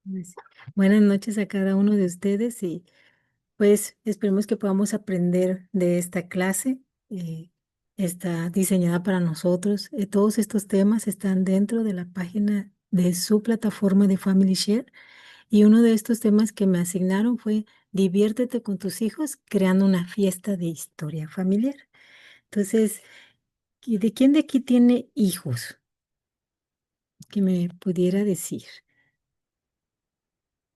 Pues, buenas noches a cada uno de ustedes y pues esperemos que podamos aprender de esta clase. eh, Está diseñada para nosotros. Todos estos temas están dentro de la página de su plataforma de Family Share y uno de estos temas que me asignaron fue diviértete con tus hijos creando una fiesta de historia familiar. Entonces, ¿de quién de aquí tiene hijos? Que me pudiera decir,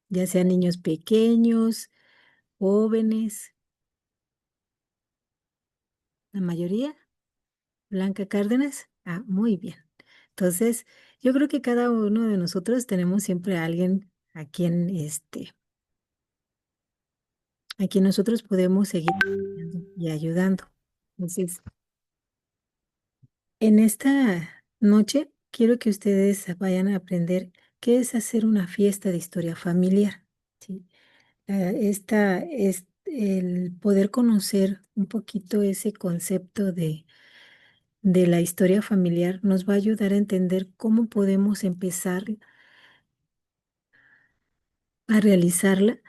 ya sean niños pequeños, jóvenes, la mayoría. Blanca Cárdenas. Ah, muy bien. Entonces, yo creo que cada uno de nosotros tenemos siempre a alguien a quien nosotros podemos seguir apoyando y ayudando. Entonces, en esta noche quiero que ustedes vayan a aprender qué es hacer una fiesta de historia familiar. ¿Sí? Esta es el poder conocer un poquito ese concepto de la historia familiar nos va a ayudar a entender cómo podemos empezar a realizarla,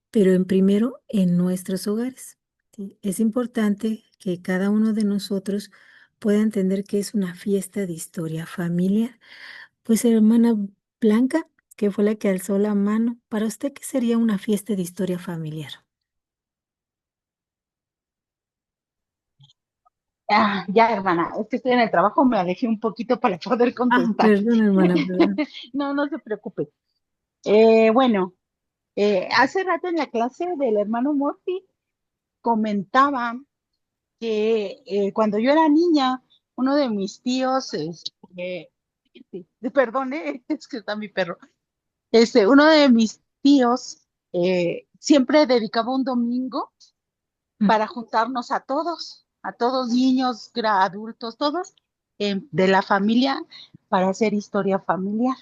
pero en primero en nuestros hogares. ¿Sí? Es importante que cada uno de nosotros pueda entender que es una fiesta de historia familiar. Pues hermana Blanca, que fue la que alzó la mano, para usted, ¿qué sería una fiesta de historia familiar? Ya, hermana, es que estoy en el trabajo, me alejé un poquito para poder Ah, contestar. perdón, hermana, perdón. No, no se preocupe. Bueno, hace rato en la clase del hermano Morphy comentaba que cuando yo era niña, uno de mis tíos, sí, perdón, es que está mi perro, uno de mis tíos siempre dedicaba un domingo Mm, para juntarnos a todos niños, adultos, todos de la familia para hacer historia familiar.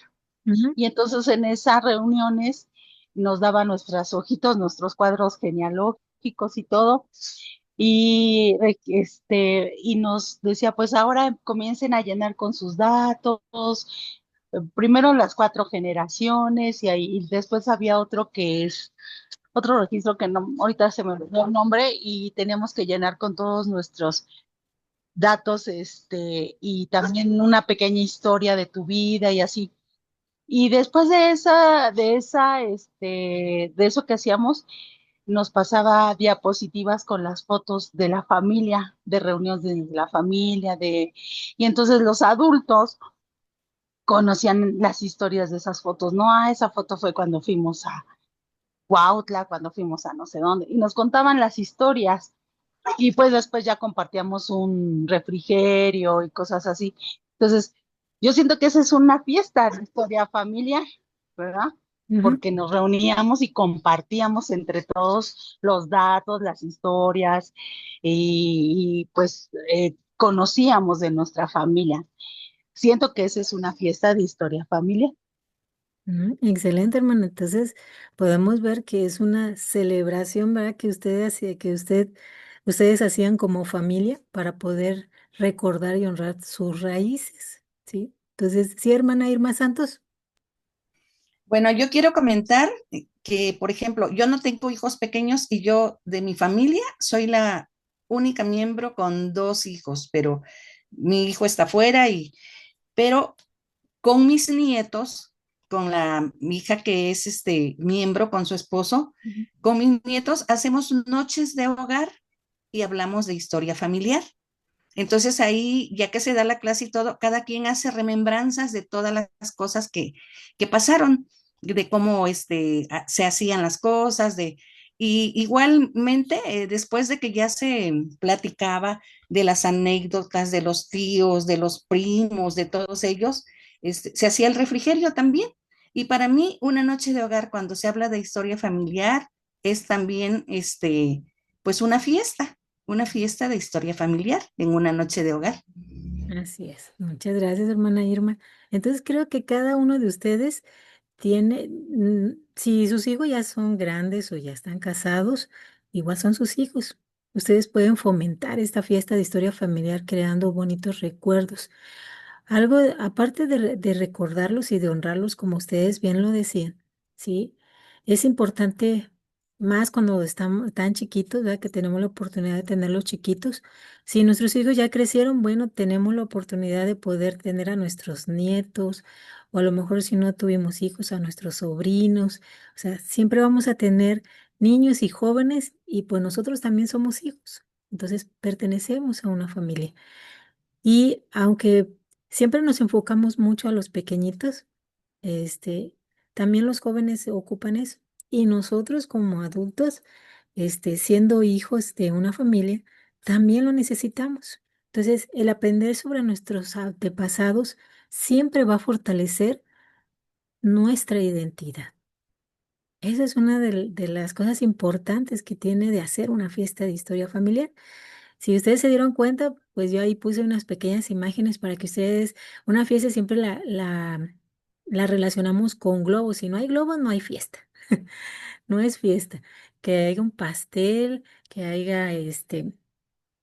ujú. Y entonces en esas reuniones nos daba nuestras hojitos, nuestros cuadros genealógicos y todo. Y nos decía, pues ahora comiencen a llenar con sus datos, primero las cuatro generaciones y ahí y después había otro que es otro registro que no, ahorita se me olvidó el nombre y teníamos que llenar con todos nuestros datos, y también una pequeña historia de tu vida y así. Y después de eso que hacíamos, nos pasaba diapositivas con las fotos de la familia, de reuniones de la familia, y entonces los adultos conocían las historias de esas fotos. No, esa foto fue cuando fuimos a Cuautla, cuando fuimos a no sé dónde, y nos contaban las historias. Y pues después ya compartíamos un refrigerio y cosas así. Entonces, yo siento que esa es una fiesta de historia familiar, ¿verdad? Ujú. Porque nos reuníamos y compartíamos entre todos los datos, las historias pues conocíamos de nuestra familia. Siento que esa es una fiesta de historia familiar. Excelente, hermano. Entonces, podemos ver que es una celebración, ¿verdad? Que ustedes hacían como familia para poder recordar y honrar sus raíces, ¿sí? Entonces, sí, hermana Irma Santos. Bueno, yo quiero comentar que, por ejemplo, yo no tengo hijos pequeños y yo de mi familia soy la única miembro con dos hijos, pero mi hijo está afuera pero con mis nietos, con mi hija que es miembro con su esposo, Ujú. con mis nietos hacemos noches de hogar y hablamos de historia familiar. Entonces ahí, ya que se da la clase y todo, cada quien hace remembranzas de todas las cosas que pasaron, de cómo se hacían las cosas, y igualmente, después de que ya se platicaba de las anécdotas de los tíos, de los primos, de todos ellos, se hacía el refrigerio también. Y para mí, una noche de hogar, cuando se habla de historia familiar, es también, pues una fiesta de historia familiar en una noche de hogar. Así es. Muchas gracias, hermana Irma. Entonces, creo que cada uno de ustedes tiene, si sus hijos ya son grandes o ya están casados, igual son sus hijos. Ustedes pueden fomentar esta fiesta de historia familiar creando bonitos recuerdos. Algo, aparte de recordarlos y de honrarlos, como ustedes bien lo decían, ¿sí? Es importante, más cuando están tan chiquitos, ¿verdad? Que tenemos la oportunidad de tenerlos chiquitos. Si nuestros hijos ya crecieron, bueno, tenemos la oportunidad de poder tener a nuestros nietos, o a lo mejor si no tuvimos hijos, a nuestros sobrinos. O sea, siempre vamos a tener niños y jóvenes, y pues nosotros también somos hijos. Entonces, pertenecemos a una familia. Y aunque siempre nos enfocamos mucho a los pequeñitos, este, también los jóvenes ocupan eso. Y nosotros como adultos, siendo hijos de una familia, también lo necesitamos. Entonces, el aprender sobre nuestros antepasados siempre va a fortalecer nuestra identidad. Esa es una de las cosas importantes que tiene de hacer una fiesta de historia familiar. Si ustedes se dieron cuenta, pues yo ahí puse unas pequeñas imágenes para que ustedes, una fiesta siempre la relacionamos con globos. Si no hay globos, no hay fiesta. No es fiesta. Que haya un pastel, que haya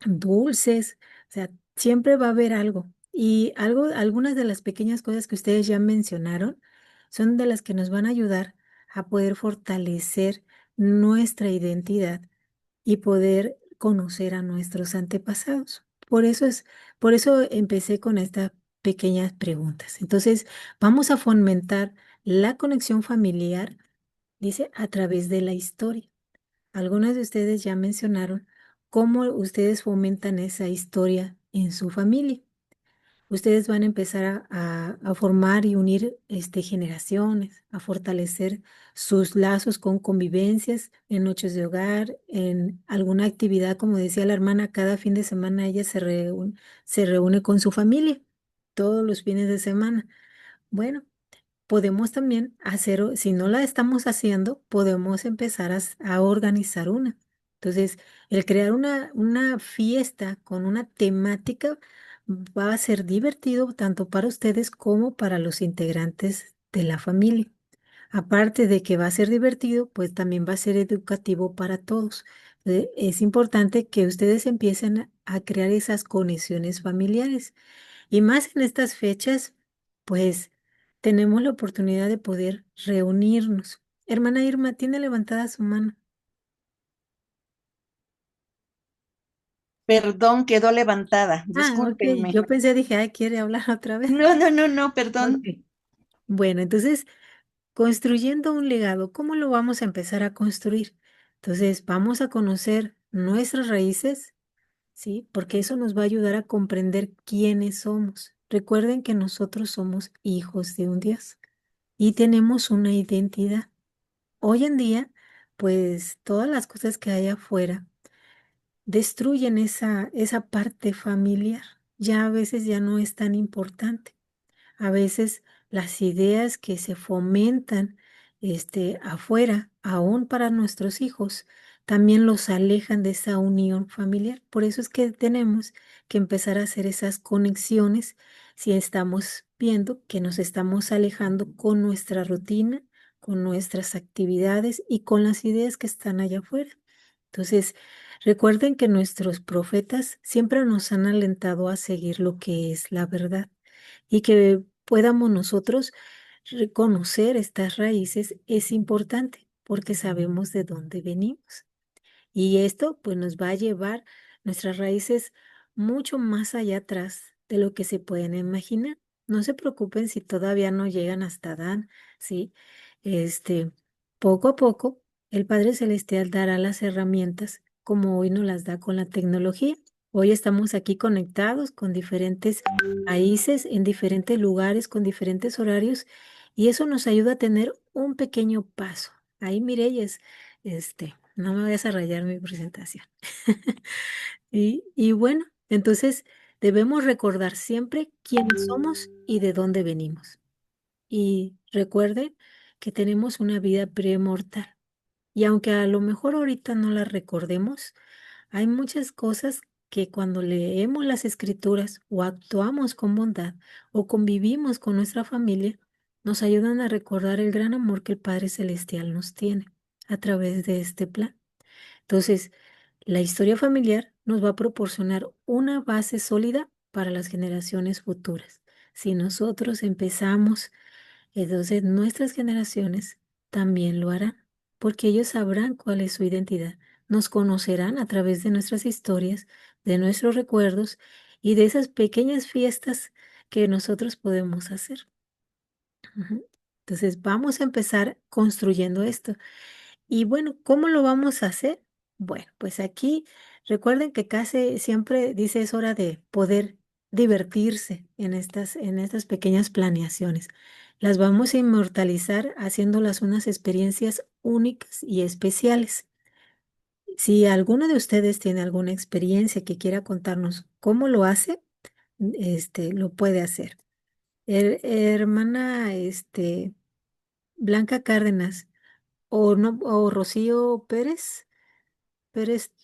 dulces, o sea, siempre va a haber algo. Y algo, algunas de las pequeñas cosas que ustedes ya mencionaron son de las que nos van a ayudar a poder fortalecer nuestra identidad y poder conocer a nuestros antepasados. Por eso empecé con estas pequeñas preguntas. Entonces, vamos a fomentar la conexión familiar, dice, a través de la historia. Algunas de ustedes ya mencionaron cómo ustedes fomentan esa historia en su familia. Ustedes van a empezar a formar y unir generaciones, a fortalecer sus lazos con convivencias en noches de hogar, en alguna actividad, como decía la hermana, cada fin de semana ella se reúne con su familia, todos los fines de semana. Bueno, podemos también hacer, si no la estamos haciendo, podemos empezar a organizar una. Entonces, el crear una fiesta con una temática va a ser divertido tanto para ustedes como para los integrantes de la familia. Aparte de que va a ser divertido, pues también va a ser educativo para todos. Es importante que ustedes empiecen a crear esas conexiones familiares. Y más en estas fechas, pues tenemos la oportunidad de poder reunirnos. Hermana Irma, tiene levantada su mano. Perdón, quedó levantada, Ah, ok. discúlpenme. Yo pensé, dije, ay, quiere hablar otra vez. No, no, no, no, Ok. perdón. Bueno, entonces, construyendo un legado, ¿cómo lo vamos a empezar a construir? Entonces, vamos a conocer nuestras raíces, ¿sí? Porque eso nos va a ayudar a comprender quiénes somos. Recuerden que nosotros somos hijos de un Dios y tenemos una identidad. Hoy en día, pues todas las cosas que hay afuera destruyen esa parte familiar. Ya a veces ya no es tan importante. A veces las ideas que se fomentan afuera, aún para nuestros hijos, también los alejan de esa unión familiar. Por eso es que tenemos que empezar a hacer esas conexiones si estamos viendo que nos estamos alejando con nuestra rutina, con nuestras actividades y con las ideas que están allá afuera. Entonces, recuerden que nuestros profetas siempre nos han alentado a seguir lo que es la verdad y que podamos nosotros reconocer estas raíces es importante porque sabemos de dónde venimos. Y esto pues nos va a llevar nuestras raíces mucho más allá atrás de lo que se pueden imaginar. No se preocupen si todavía no llegan hasta Adán, ¿sí? Este, poco a poco, el Padre Celestial dará las herramientas como hoy nos las da con la tecnología. Hoy estamos aquí conectados con diferentes países, en diferentes lugares, con diferentes horarios, y eso nos ayuda a tener un pequeño paso. Ahí, Mireya, no me vayas a rayar mi presentación. Y bueno, entonces debemos recordar siempre quiénes somos y de dónde venimos. Y recuerden que tenemos una vida premortal. Y aunque a lo mejor ahorita no la recordemos, hay muchas cosas que cuando leemos las escrituras o actuamos con bondad o convivimos con nuestra familia, nos ayudan a recordar el gran amor que el Padre Celestial nos tiene a través de este plan. Entonces, la historia familiar nos va a proporcionar una base sólida para las generaciones futuras. Si nosotros empezamos, entonces nuestras generaciones también lo harán, porque ellos sabrán cuál es su identidad. Nos conocerán a través de nuestras historias, de nuestros recuerdos y de esas pequeñas fiestas que nosotros podemos hacer. Ujú. Entonces, vamos a empezar construyendo esto. Y bueno, ¿cómo lo vamos a hacer? Bueno, pues aquí recuerden que casi siempre dice es hora de poder divertirse en estas pequeñas planeaciones. Las vamos a inmortalizar haciéndolas unas experiencias únicas y especiales. Si alguno de ustedes tiene alguna experiencia que quiera contarnos cómo lo hace, lo puede hacer. Hermana, Blanca Cárdenas o no, o Rocío Pérez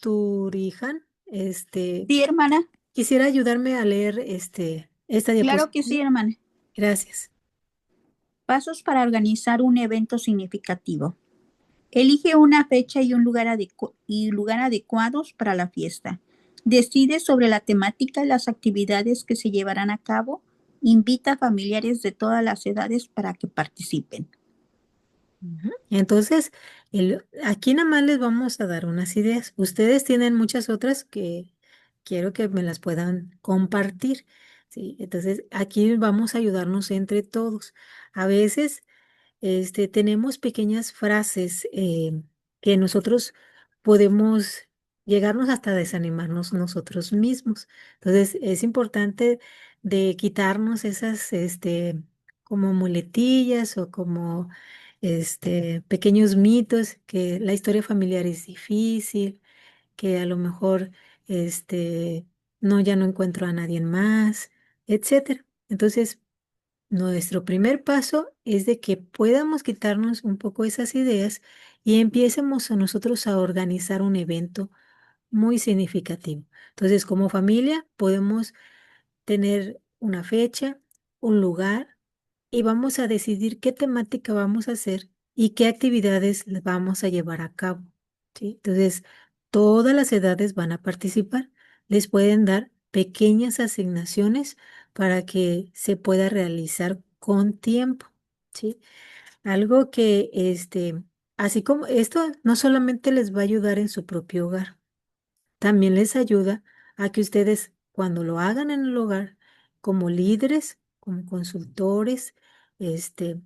Turiján, Sí, hermana, quisiera ayudarme a leer esta claro que diapositiva. sí, hermana. Gracias. Pasos para organizar un evento significativo. Elige una fecha y un lugar adecuados para la fiesta. Decide sobre la temática y las actividades que se llevarán a cabo. Invita a familiares de todas las edades para que participen. Ujú. Entonces, aquí nada más les vamos a dar unas ideas. Ustedes tienen muchas otras que quiero que me las puedan compartir. ¿Sí? Entonces, aquí vamos a ayudarnos entre todos. A veces tenemos pequeñas frases que nosotros podemos llegarnos hasta desanimarnos nosotros mismos. Entonces, es importante de quitarnos esas, como muletillas o como, pequeños mitos, que la historia familiar es difícil, que a lo mejor, no, ya no encuentro a nadie más, etcétera. Entonces, nuestro primer paso es de que podamos quitarnos un poco esas ideas y empiecemos a nosotros a organizar un evento muy significativo. Entonces, como familia, podemos tener una fecha, un lugar y vamos a decidir qué temática vamos a hacer y qué actividades les vamos a llevar a cabo. ¿Sí? Entonces, todas las edades van a participar. Les pueden dar pequeñas asignaciones para que se pueda realizar con tiempo. ¿Sí? Algo que, así como esto no solamente les va a ayudar en su propio hogar, también les ayuda a que ustedes, cuando lo hagan en el hogar, como líderes, como consultores, este,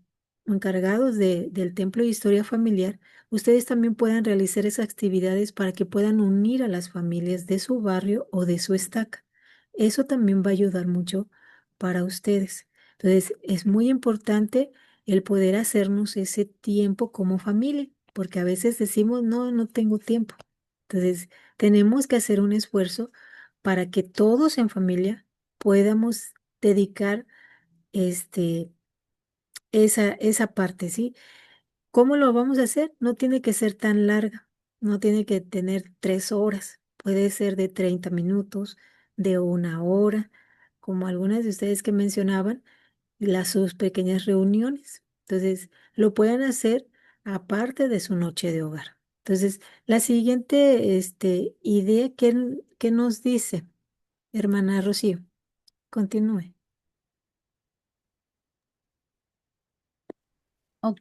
encargados del Templo de Historia Familiar, ustedes también puedan realizar esas actividades para que puedan unir a las familias de su barrio o de su estaca. Eso también va a ayudar mucho para ustedes. Entonces, es muy importante el poder hacernos ese tiempo como familia, porque a veces decimos, no, no tengo tiempo. Entonces, tenemos que hacer un esfuerzo para que todos en familia podamos dedicar este, esa parte, ¿sí? ¿Cómo lo vamos a hacer? No tiene que ser tan larga, no tiene que tener 3 horas, puede ser de 30 minutos, de 1 hora, como algunas de ustedes que mencionaban, sus pequeñas reuniones. Entonces, lo pueden hacer aparte de su noche de hogar. Entonces, la siguiente idea que nos dice, hermana Rocío, continúe. Ok.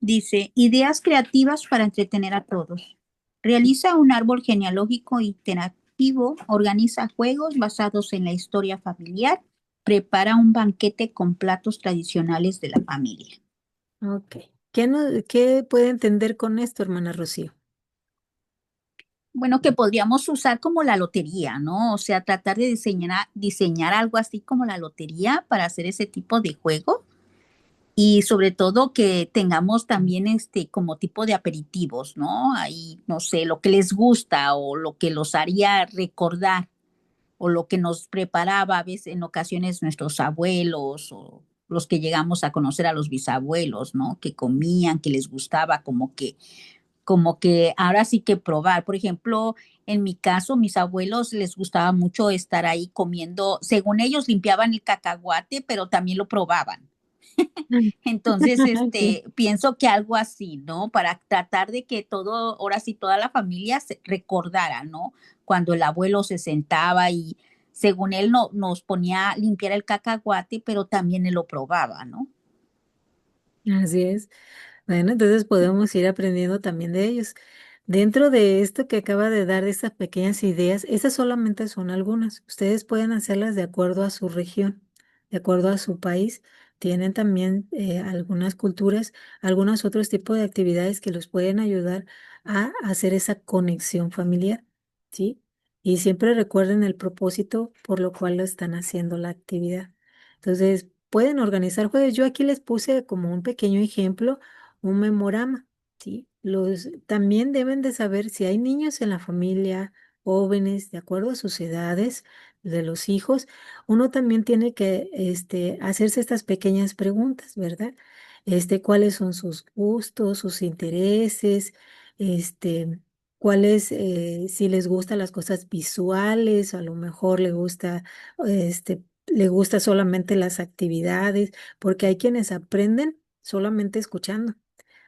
Dice, ideas creativas para entretener a todos. Realiza un árbol genealógico interactivo, organiza juegos basados en la historia familiar, prepara un banquete con platos tradicionales de la familia. Ok. ¿Qué puede entender con esto, hermana Rocío? Bueno, que podríamos usar como la lotería, ¿no? O sea, tratar de diseñar algo así como la lotería para hacer ese tipo de juego. Y sobre todo que tengamos también como tipo de aperitivos, ¿no? Ahí, no sé, lo que les gusta o lo que los haría recordar o lo que nos preparaba a veces en ocasiones nuestros abuelos o los que llegamos a conocer a los bisabuelos, ¿no? Que comían, que les gustaba, como que ahora sí que probar. Por ejemplo, en mi caso, mis abuelos les gustaba mucho estar ahí comiendo, según ellos limpiaban el cacahuate, pero también lo probaban. Mm. Entonces, Ok. pienso que algo así, ¿no? Para tratar de que todo, ahora sí, toda la familia se recordara, ¿no? Cuando el abuelo se sentaba y según él nos ponía a limpiar el cacahuate, pero también él lo probaba, ¿no? Así es. Bueno, entonces podemos ir aprendiendo también de ellos. Dentro de esto que acaba de dar, de estas pequeñas ideas, esas solamente son algunas. Ustedes pueden hacerlas de acuerdo a su región, de acuerdo a su país. Tienen también algunas culturas, algunos otros tipos de actividades que los pueden ayudar a hacer esa conexión familiar, ¿sí? Y siempre recuerden el propósito por lo cual lo están haciendo la actividad. Entonces, pueden organizar juegos. Yo aquí les puse como un pequeño ejemplo un memorama, ¿sí? También deben de saber si hay niños en la familia, jóvenes, de acuerdo a sus edades de los hijos, uno también tiene que hacerse estas pequeñas preguntas, ¿verdad? ¿Cuáles son sus gustos, sus intereses? Este, ¿Cuáles, si les gustan las cosas visuales, a lo mejor le gusta solamente las actividades, porque hay quienes aprenden solamente escuchando.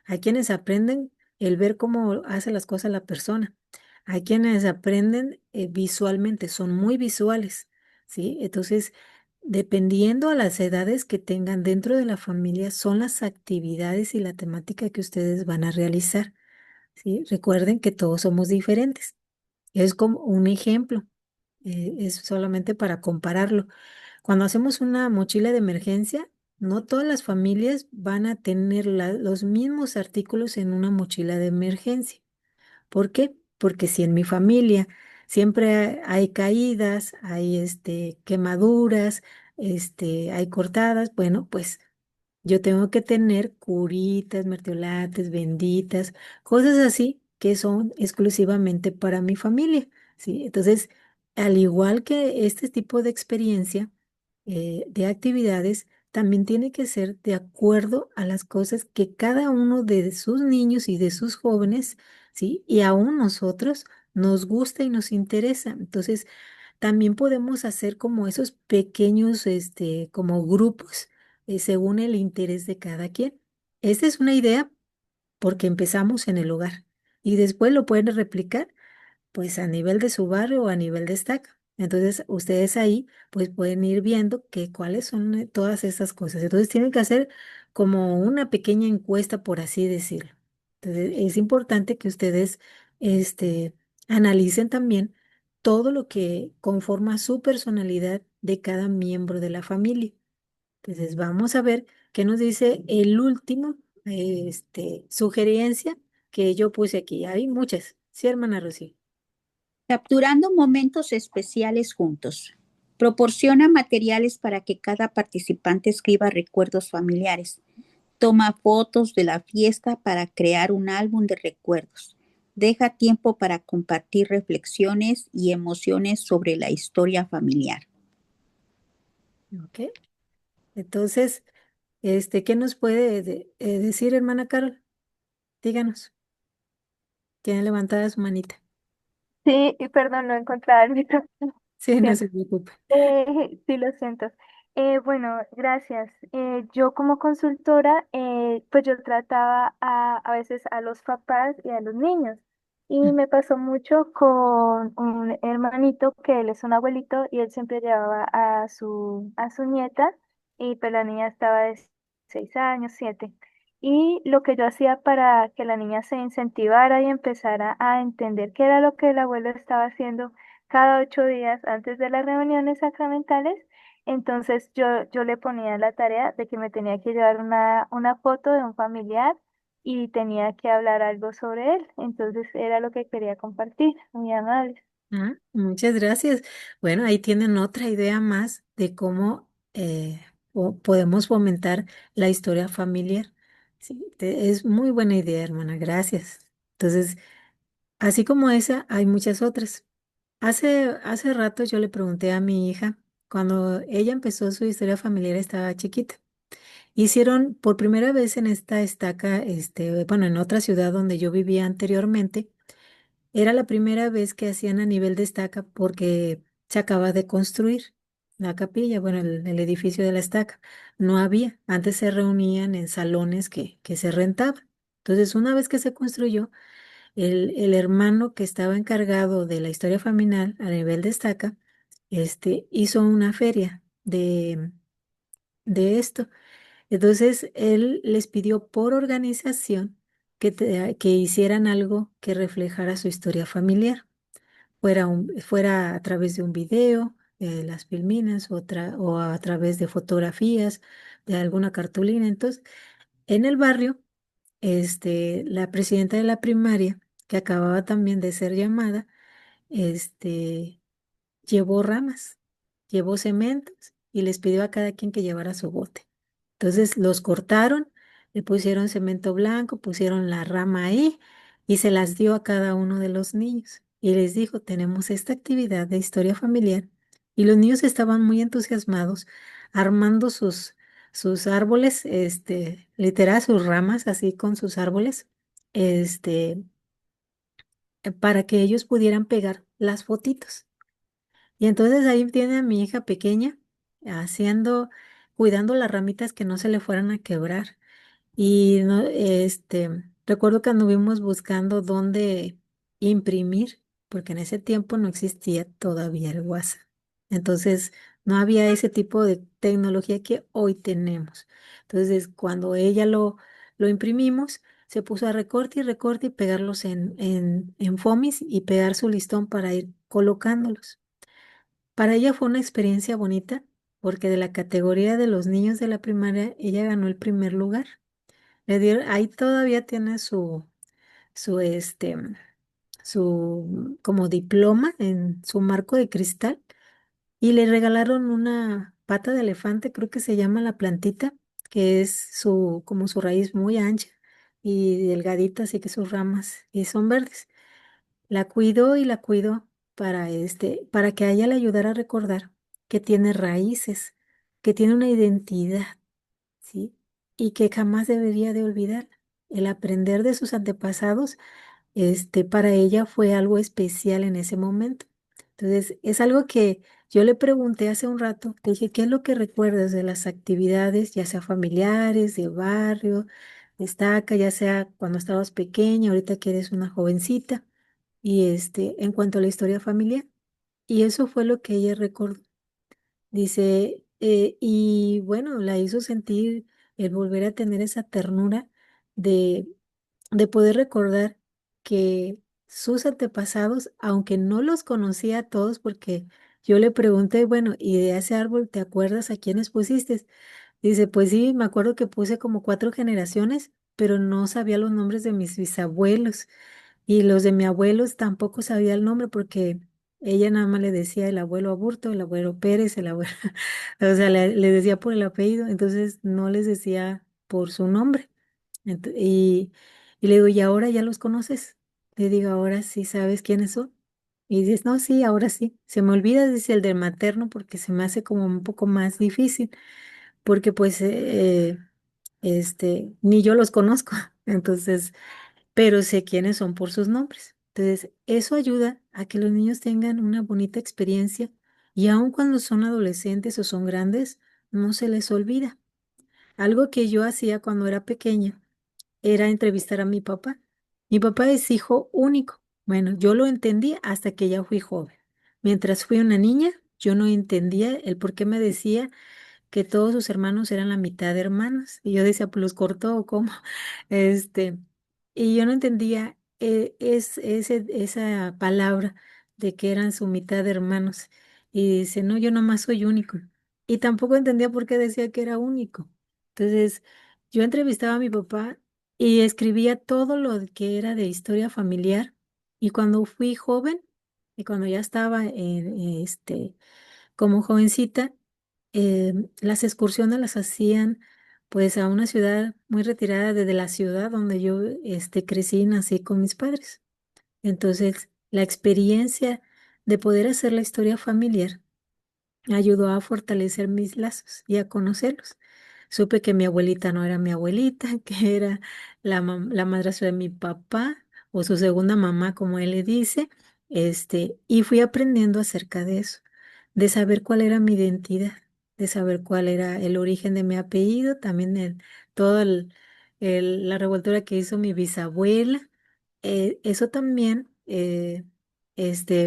Hay quienes aprenden el ver cómo hace las cosas la persona. Hay quienes aprenden visualmente, son muy visuales, ¿sí? Entonces, dependiendo a las edades que tengan dentro de la familia, son las actividades y la temática que ustedes van a realizar, ¿sí? Recuerden que todos somos diferentes. Es como un ejemplo, es solamente para compararlo. Cuando hacemos una mochila de emergencia, no todas las familias van a tener los mismos artículos en una mochila de emergencia. ¿Por qué? Porque si en mi familia siempre hay caídas, hay quemaduras, hay cortadas, bueno, pues yo tengo que tener curitas, mertiolates, benditas, cosas así que son exclusivamente para mi familia, ¿sí? Entonces, al igual que este tipo de experiencia, de actividades, también tiene que ser de acuerdo a las cosas que cada uno de sus niños y de sus jóvenes, ¿sí? Y aún nosotros nos gusta y nos interesa. Entonces, también podemos hacer como esos pequeños, como grupos, según el interés de cada quien. Esta es una idea porque empezamos en el hogar y después lo pueden replicar pues a nivel de su barrio o a nivel de estaca. Entonces, ustedes ahí pues pueden ir viendo cuáles son todas estas cosas. Entonces, tienen que hacer como una pequeña encuesta, por así decirlo. Entonces, es importante que ustedes analicen también todo lo que conforma su personalidad de cada miembro de la familia. Entonces, vamos a ver qué nos dice el último, sugerencia que yo puse aquí. Hay muchas. Sí, hermana Rocío. Capturando momentos especiales juntos. Proporciona materiales para que cada participante escriba recuerdos familiares. Toma fotos de la fiesta para crear un álbum de recuerdos. Deja tiempo para compartir reflexiones y emociones sobre la historia familiar. Ok. Entonces, ¿qué nos puede decir, hermana Carol? Díganos. Tiene levantada su manita. Sí, y perdón, no encontraba el micrófono. Sí, no Siento. se preocupe. Sí, lo siento. Bueno, gracias. Yo como consultora, pues yo trataba a veces a los papás y a los niños. Y me pasó mucho con un hermanito que él es un abuelito y él siempre llevaba a su nieta y pues la niña estaba de 6 años, 7. Y lo que yo hacía para que la niña se incentivara y empezara a entender qué era lo que el abuelo estaba haciendo cada 8 días antes de las reuniones sacramentales, entonces yo le ponía la tarea de que me tenía que llevar una foto de un familiar y tenía que hablar algo sobre él. Entonces era lo que quería compartir, muy amable. Muchas gracias. Bueno, ahí tienen otra idea más de cómo podemos fomentar la historia familiar. Sí, es muy buena idea, hermana. Gracias. Entonces, así como esa, hay muchas otras. Hace rato yo le pregunté a mi hija, cuando ella empezó su historia familiar, estaba chiquita. Hicieron por primera vez en esta estaca, bueno, en otra ciudad donde yo vivía anteriormente, era la primera vez que hacían a nivel de estaca porque se acaba de construir la capilla, bueno, el edificio de la estaca. No había, antes se reunían en salones que se rentaban. Entonces, una vez que se construyó, el hermano que estaba encargado de la historia familiar a nivel de estaca, hizo una feria de esto. Entonces, él les pidió por organización que hicieran algo que reflejara su historia familiar, fuera a través de un video, las filminas, o a través de fotografías, de alguna cartulina. Entonces, en el barrio, la presidenta de la primaria, que acababa también de ser llamada, este, llevó ramas, llevó cementos y les pidió a cada quien que llevara su bote. Entonces los cortaron, le pusieron cemento blanco, pusieron la rama ahí y se las dio a cada uno de los niños. Y les dijo, tenemos esta actividad de historia familiar. Y los niños estaban muy entusiasmados, armando sus árboles, literal, sus ramas, así con sus árboles, este, para que ellos pudieran pegar las fotitos. Y entonces ahí tiene a mi hija pequeña haciendo, cuidando las ramitas que no se le fueran a quebrar. Y no, recuerdo que anduvimos buscando dónde imprimir, porque en ese tiempo no existía todavía el WhatsApp. Entonces no había ese tipo de tecnología que hoy tenemos. Entonces cuando ella lo imprimimos, se puso a recorte y recorte y pegarlos en fomis y pegar su listón para ir colocándolos. Para ella fue una experiencia bonita porque de la categoría de los niños de la primaria, ella ganó el primer lugar. Le dieron, ahí todavía tiene su, este, su como diploma en su marco de cristal y le regalaron una pata de elefante, creo que se llama la plantita, que es como su raíz muy ancha y delgadita, así que sus ramas y son verdes. La cuidó y la cuidó para que a ella le ayudara a recordar que tiene raíces, que tiene una identidad, ¿sí? Y que jamás debería de olvidar. El aprender de sus antepasados, para ella fue algo especial en ese momento. Entonces, es algo que yo le pregunté hace un rato, le dije, ¿qué es lo que recuerdas de las actividades, ya sea familiares, de barrio, destaca, ya sea cuando estabas pequeña, ahorita que eres una jovencita? Y en cuanto a la historia familiar. Y eso fue lo que ella recordó. Dice, y bueno, la hizo sentir el volver a tener esa ternura de, de poder recordar que sus antepasados, aunque no los conocía a todos, porque yo le pregunté, bueno, ¿y de ese árbol te acuerdas a quiénes pusiste? Dice, pues sí, me acuerdo que puse como 4 generaciones, pero no sabía los nombres de mis bisabuelos. Y los de mi abuelos tampoco sabía el nombre porque ella nada más le decía el abuelo Aburto, el abuelo Pérez, el abuelo, o sea, le decía por el apellido, entonces no les decía por su nombre. Y le digo, ¿y ahora ya los conoces? Le digo, ahora sí sabes quiénes son. Y dices, no, sí, ahora sí. Se me olvida, dice el del materno, porque se me hace como un poco más difícil, porque pues ni yo los conozco. Entonces, pero sé quiénes son por sus nombres. Entonces, eso ayuda a que los niños tengan una bonita experiencia y aun cuando son adolescentes o son grandes, no se les olvida. Algo que yo hacía cuando era pequeña era entrevistar a mi papá. Mi papá es hijo único. Bueno, yo lo entendí hasta que ya fui joven. Mientras fui una niña, yo no entendía el por qué me decía que todos sus hermanos eran la mitad de hermanos. Y yo decía, pues los cortó o cómo. Este, y yo no entendía esa palabra de que eran su mitad de hermanos. Y dice, no, yo nomás soy único. Y tampoco entendía por qué decía que era único. Entonces, yo entrevistaba a mi papá y escribía todo lo que era de historia familiar. Y cuando fui joven, y cuando ya estaba como jovencita, las excursiones las hacían pues a una ciudad muy retirada desde la ciudad donde yo crecí y nací con mis padres. Entonces, la experiencia de poder hacer la historia familiar ayudó a fortalecer mis lazos y a conocerlos. Supe que mi abuelita no era mi abuelita, que era la madrastra de mi papá o su segunda mamá, como él le dice, y fui aprendiendo acerca de eso, de saber cuál era mi identidad, de saber cuál era el origen de mi apellido, también todo la revoltura que hizo mi bisabuela. Eso también,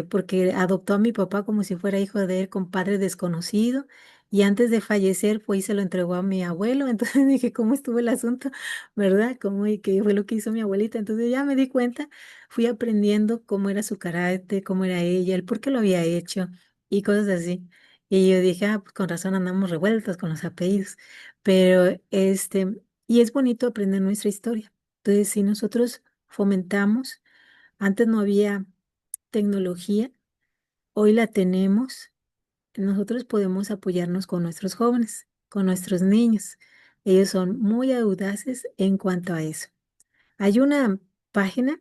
porque adoptó a mi papá como si fuera hijo de él con padre desconocido y antes de fallecer fue y se lo entregó a mi abuelo. Entonces dije, ¿cómo estuvo el asunto? ¿Verdad? ¿Cómo y qué fue lo que hizo mi abuelita? Entonces ya me di cuenta, fui aprendiendo cómo era su carácter, cómo era ella, el por qué lo había hecho y cosas así. Y yo dije, ah, pues con razón andamos revueltos con los apellidos. Pero y es bonito aprender nuestra historia. Entonces, si nosotros fomentamos, antes no había tecnología, hoy la tenemos, nosotros podemos apoyarnos con nuestros jóvenes, con nuestros niños. Ellos son muy audaces en cuanto a eso. Hay una página,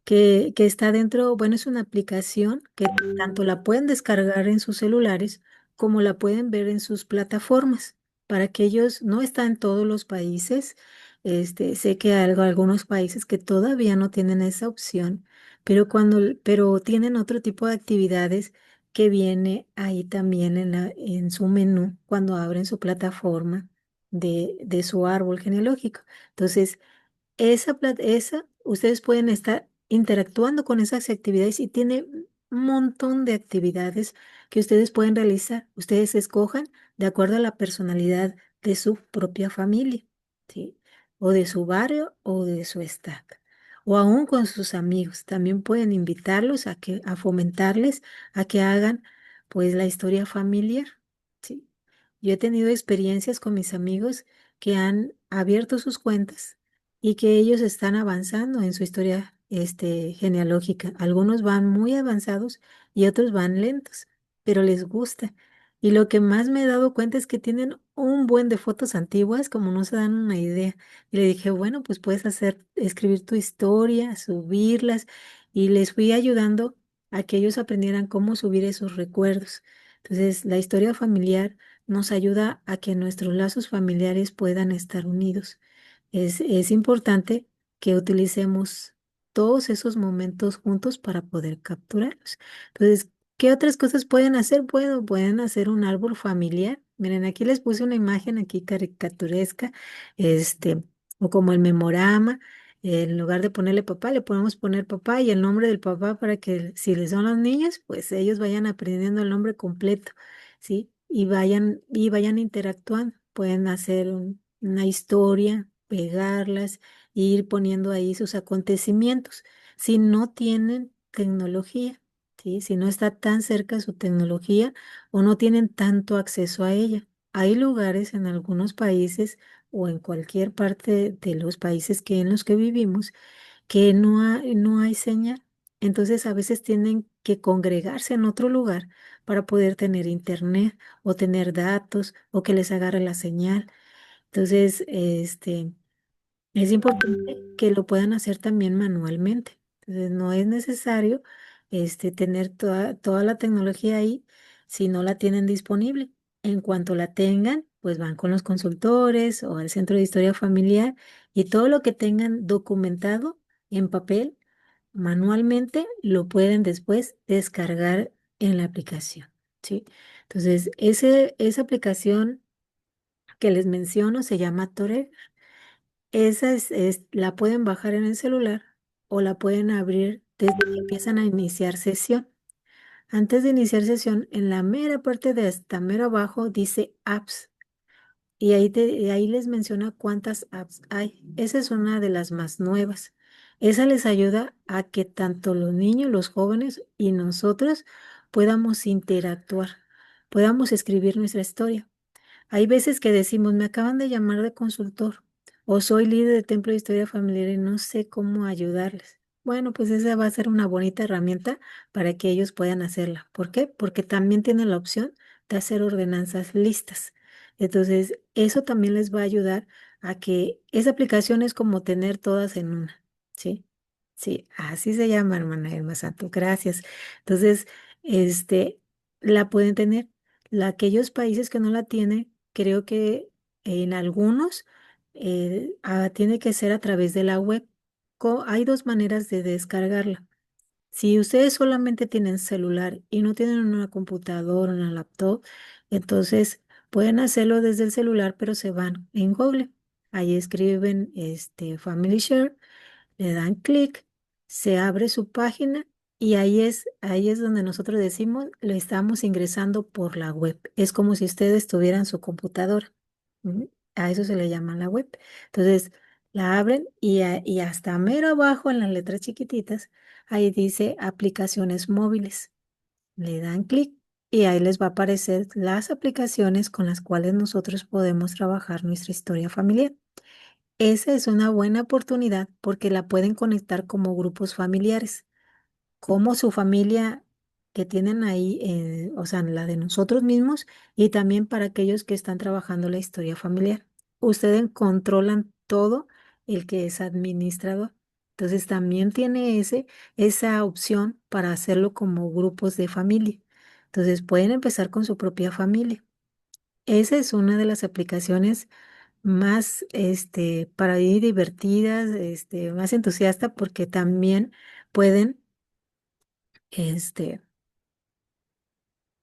que está dentro, bueno, es una aplicación que tanto la pueden descargar en sus celulares como la pueden ver en sus plataformas, para que ellos no están en todos los países. Sé que hay algunos países que todavía no tienen esa opción, pero tienen otro tipo de actividades que viene ahí también en su menú cuando abren su plataforma de su árbol genealógico. Entonces, ustedes pueden estar interactuando con esas actividades y tiene un montón de actividades que ustedes pueden realizar. Ustedes escojan de acuerdo a la personalidad de su propia familia, ¿sí? O de su barrio o de su estado. O aún con sus amigos. También pueden invitarlos a fomentarles a que hagan pues la historia familiar, ¿sí? Yo he tenido experiencias con mis amigos que han abierto sus cuentas y que ellos están avanzando en su historia genealógica. Algunos van muy avanzados y otros van lentos, pero les gusta. Y lo que más me he dado cuenta es que tienen un buen de fotos antiguas, como no se dan una idea. Y le dije, bueno, pues puedes escribir tu historia, subirlas, y les fui ayudando a que ellos aprendieran cómo subir esos recuerdos. Entonces, la historia familiar nos ayuda a que nuestros lazos familiares puedan estar unidos. Es importante que utilicemos todos esos momentos juntos para poder capturarlos. Entonces, ¿qué otras cosas pueden hacer? Pueden hacer un árbol familiar. Miren, aquí les puse una imagen aquí caricaturesca, este, o como el memorama. En lugar de ponerle papá, le podemos poner papá y el nombre del papá para que si les son los niños, pues ellos vayan aprendiendo el nombre completo, ¿sí? Y vayan interactuando. Pueden hacer una historia, pegarlas e ir poniendo ahí sus acontecimientos. Si no tienen tecnología, ¿sí? Si no está tan cerca su tecnología o no tienen tanto acceso a ella. Hay lugares en algunos países o en cualquier parte de los países en los que vivimos que no hay señal. Entonces a veces tienen que congregarse en otro lugar para poder tener internet o tener datos o que les agarre la señal. Entonces, es importante que lo puedan hacer también manualmente. Entonces, no es necesario tener toda la tecnología ahí si no la tienen disponible. En cuanto la tengan, pues van con los consultores o al centro de historia familiar y todo lo que tengan documentado en papel, manualmente, lo pueden después descargar en la aplicación, ¿sí? Entonces, esa aplicación que les menciono se llama Toré. Esa la pueden bajar en el celular o la pueden abrir desde que empiezan a iniciar sesión. Antes de iniciar sesión, en la mera parte de hasta mero abajo dice apps y ahí les menciona cuántas apps hay. Esa es una de las más nuevas. Esa les ayuda a que tanto los niños, los jóvenes y nosotros podamos interactuar, podamos escribir nuestra historia. Hay veces que decimos, me acaban de llamar de consultor o soy líder de templo de historia familiar y no sé cómo ayudarles. Bueno, pues esa va a ser una bonita herramienta para que ellos puedan hacerla. ¿Por qué? Porque también tienen la opción de hacer ordenanzas listas. Entonces, eso también les va a ayudar a que esa aplicación es como tener todas en una. ¿Sí? Sí, así se llama, hermana Irma Santo. Gracias. Entonces, este, la pueden tener. Aquellos países que no la tienen, creo que en algunos tiene que ser a través de la web. Hay dos maneras de descargarla. Si ustedes solamente tienen celular y no tienen una computadora, una laptop, entonces pueden hacerlo desde el celular, pero se van en Google. Ahí escriben Family Share, le dan clic, se abre su página Y ahí es donde nosotros decimos, lo estamos ingresando por la web. Es como si ustedes tuvieran su computadora. Ujú. A eso se le llama la web. Entonces, la abren y hasta mero abajo en las letras chiquititas, ahí dice aplicaciones móviles. Le dan clic y ahí les va a aparecer las aplicaciones con las cuales nosotros podemos trabajar nuestra historia familiar. Esa es una buena oportunidad porque la pueden conectar como grupos familiares, como su familia que tienen ahí, o sea, la de nosotros mismos y también para aquellos que están trabajando la historia familiar. Ustedes controlan todo el que es administrador. Entonces también tiene esa opción para hacerlo como grupos de familia. Entonces pueden empezar con su propia familia. Esa es una de las aplicaciones más, para mí divertidas, más entusiasta porque también pueden, este,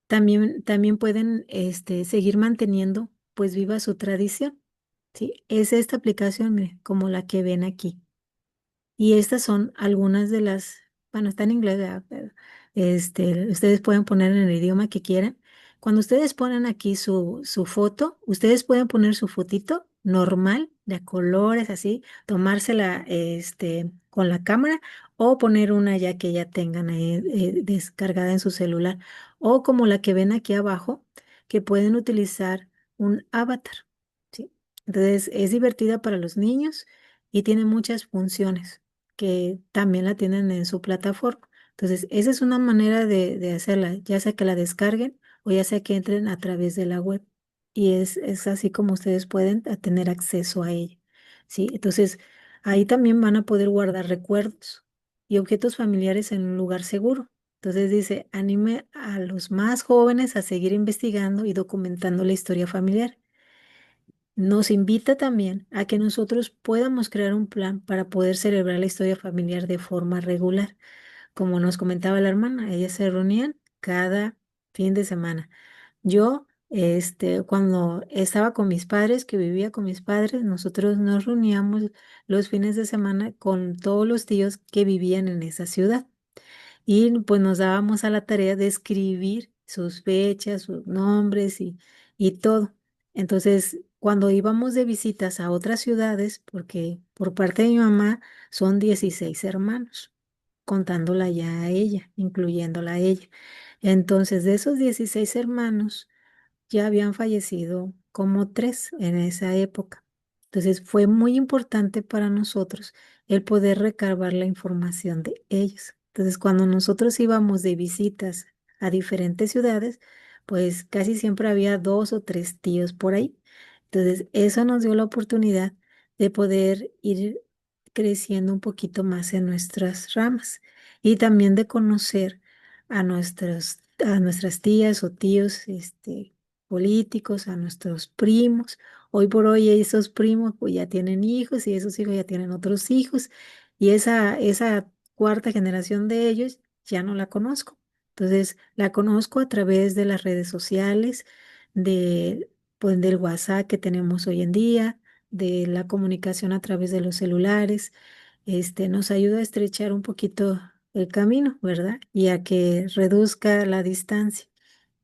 también pueden, seguir manteniendo, pues viva su tradición, ¿sí? Es esta aplicación, mire, como la que ven aquí. Y estas son algunas de las, bueno, está en inglés, ¿verdad? Pero ustedes pueden poner en el idioma que quieran. Cuando ustedes ponen aquí su foto, ustedes pueden poner su fotito normal, de a colores, así, tomársela, con la cámara o poner una ya que ya tengan ahí, descargada en su celular. O como la que ven aquí abajo, que pueden utilizar un avatar, ¿sí? Entonces, es divertida para los niños y tiene muchas funciones que también la tienen en su plataforma. Entonces, esa es una manera de hacerla, ya sea que la descarguen o ya sea que entren a través de la web. Y es así como ustedes pueden tener acceso a ella, ¿sí? Entonces, ahí también van a poder guardar recuerdos y objetos familiares en un lugar seguro. Entonces dice, anime a los más jóvenes a seguir investigando y documentando la historia familiar. Nos invita también a que nosotros podamos crear un plan para poder celebrar la historia familiar de forma regular. Como nos comentaba la hermana, ellas se reunían cada fin de semana. Yo, cuando estaba con mis padres, que vivía con mis padres, nosotros nos reuníamos los fines de semana con todos los tíos que vivían en esa ciudad. Y pues nos dábamos a la tarea de escribir sus fechas, sus nombres y todo. Entonces, cuando íbamos de visitas a otras ciudades, porque por parte de mi mamá son 16 hermanos, contándola ya a ella, incluyéndola a ella. Entonces, de esos 16 hermanos, ya habían fallecido como tres en esa época. Entonces fue muy importante para nosotros el poder recabar la información de ellos. Entonces cuando nosotros íbamos de visitas a diferentes ciudades, pues casi siempre había dos o tres tíos por ahí. Entonces eso nos dio la oportunidad de poder ir creciendo un poquito más en nuestras ramas y también de conocer a nuestras tías o tíos, políticos, a nuestros primos. Hoy por hoy esos primos pues ya tienen hijos y esos hijos ya tienen otros hijos y esa cuarta generación de ellos ya no la conozco. Entonces la conozco a través de las redes sociales, pues, del WhatsApp que tenemos hoy en día, de la comunicación a través de los celulares. Nos ayuda a estrechar un poquito el camino, ¿verdad? Y a que reduzca la distancia.